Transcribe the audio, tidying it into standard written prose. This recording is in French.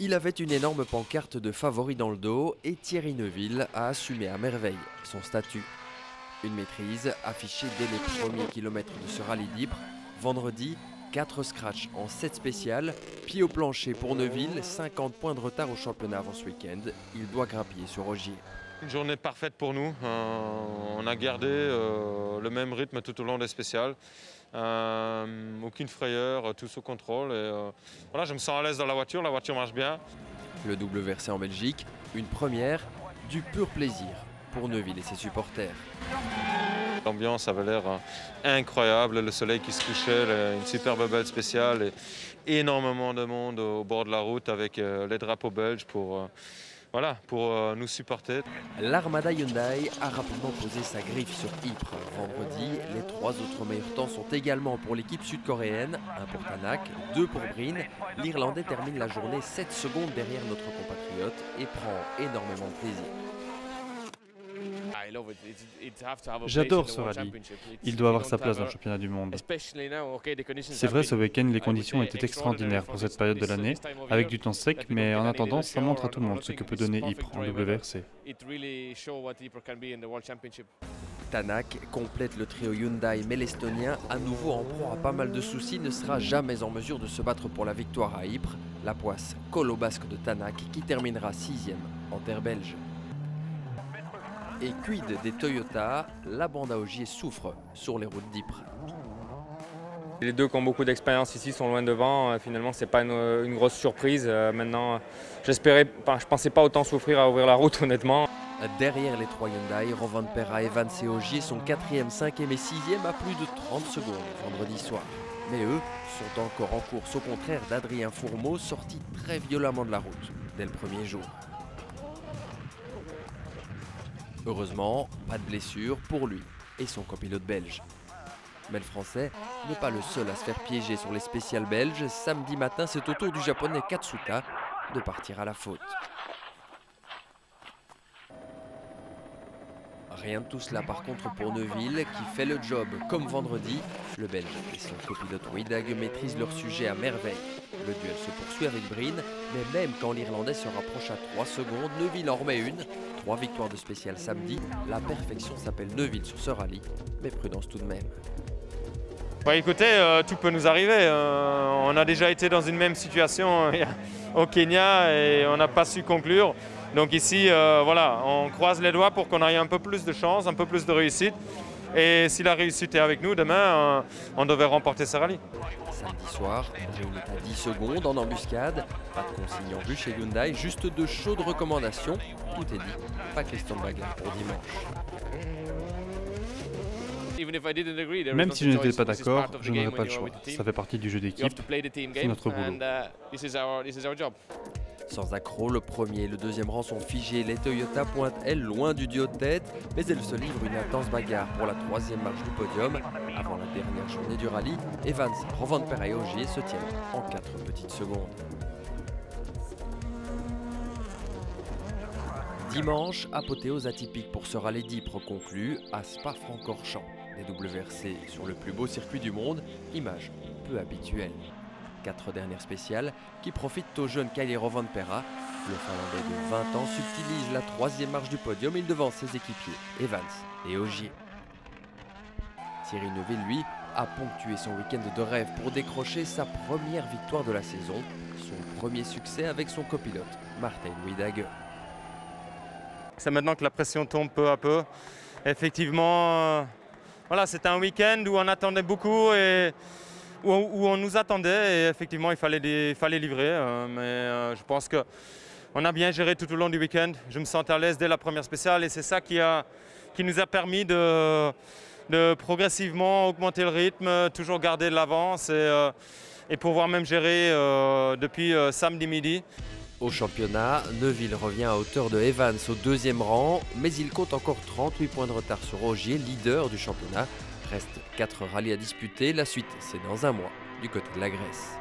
Il avait une énorme pancarte de favori dans le dos et Thierry Neuville a assumé à merveille son statut. Une maîtrise affichée dès les premiers kilomètres de ce rallye d'Ypres. Vendredi, 4 scratchs en 7 spéciales, pied au plancher pour Neuville, 50 points de retard au championnat avant ce week-end. Il doit grappiller sur Ogier. Une journée parfaite pour nous. On a gardé le même rythme tout au long des spéciales. Aucune frayeur, tout sous contrôle. Voilà, je me sens à l'aise dans la voiture marche bien. Le WRC en Belgique, une première, du pur plaisir pour Neuville et ses supporters. L'ambiance avait l'air incroyable, le soleil qui se couchait, une superbe belle spéciale et énormément de monde au bord de la route avec les drapeaux belges pour nous supporter. L'Armada Hyundai a rapidement posé sa griffe sur Ypres. Vendredi, les 3 autres meilleurs temps sont également pour l'équipe sud-coréenne, 1 pour Tanak, 2 pour Breen. L'Irlandais termine la journée 7 secondes derrière notre compatriote et prend énormément de plaisir. J'adore ce rallye. Il doit avoir sa place dans le championnat du monde. C'est vrai, ce week-end, les conditions étaient extraordinaires pour cette période de l'année, avec du temps sec, mais en attendant, ça montre à tout le monde ce que peut donner Ypres en WRC. Tanak complète le trio Hyundai, mais l'Estonien, à nouveau en proie à pas mal de soucis, ne sera jamais en mesure de se battre pour la victoire à Ypres. La poisse colle au basque de Tanak, qui terminera 6e en terre belge. Et quid des Toyota, la bande à Ogier souffre sur les routes d'Ypres. Les deux qui ont beaucoup d'expérience ici sont loin devant. Finalement, ce n'est pas une grosse surprise. Maintenant, je ne pensais pas autant souffrir à ouvrir la route, honnêtement. Derrière les 3 Hyundai, Rovanperä, Evans et Ogier sont 4e, 5e et 6e à plus de 30 secondes vendredi soir. Mais eux sont encore en course, au contraire d'Adrien Fourmeau, sorti très violemment de la route dès le premier jour. Heureusement, pas de blessure pour lui et son copilote belge. Mais le Français n'est pas le seul à se faire piéger sur les spéciales belges. Samedi matin, c'est au tour du Japonais Katsuta de partir à la faute. Rien de tout cela par contre pour Neuville qui fait le job comme vendredi. Le Belge et son copilote Wiedag maîtrisent leur sujet à merveille. Le duel se poursuit avec Breen, mais même quand l'Irlandais se rapproche à 3 secondes, Neuville en remet une. 3 victoires de spécial samedi. La perfection s'appelle Neuville sur ce rallye, mais prudence tout de même. Ouais, écoutez, tout peut nous arriver. On a déjà été dans une même situation au Kenya et on n'a pas su conclure. Donc ici, voilà, on croise les doigts pour qu'on ait un peu plus de chance, un peu plus de réussite. Et si la réussite est avec nous, demain, on devait remporter ce rallye. Samedi soir, Breen est à 10 secondes en embuscade. Pas de consigne en vue chez Hyundai, juste de chaudes recommandations. Tout est dit, pas question de bagarre pour dimanche. Même si je n'étais pas d'accord, je n'aurais pas le choix. Ça fait partie du jeu d'équipe, c'est notre boulot. Sans accroc, le premier et le deuxième rang sont figés. Les Toyota pointent, elles, loin du duo de tête, mais elles se livrent une intense bagarre pour la 3e marche du podium. Avant la dernière journée du rallye, Evans, Rovanperä et Ogier se tiennent en 4 petites secondes. Dimanche, apothéose atypique pour ce rallye d'Ypres conclu à Spa-Francorchamps. Les WRC sur le plus beau circuit du monde, image peu habituelle. 4 dernières spéciales qui profitent au jeune Kalle Rovanperä. Le Finlandais de 20 ans subtilise la 3e marche du podium. Il devance ses équipiers Evans et Ogier. Thierry Neuville, lui, a ponctué son week-end de rêve pour décrocher sa première victoire de la saison. Son premier succès avec son copilote, Martin Wiedag. C'est maintenant que la pression tombe peu à peu. Effectivement, voilà, c'était un week-end où on attendait beaucoup et où on nous attendait et effectivement il fallait livrer. Mais je pense qu'on a bien géré tout au long du week-end. Je me sentais à l'aise dès la première spéciale et c'est ça qui nous a permis de progressivement augmenter le rythme, toujours garder de l'avance et pouvoir même gérer depuis samedi midi. Au championnat, Neuville revient à hauteur de Evans au 2e rang, mais il compte encore 38 points de retard sur Ogier, leader du championnat. Reste 4 rallyes à disputer, la suite c'est dans un mois du côté de la Grèce.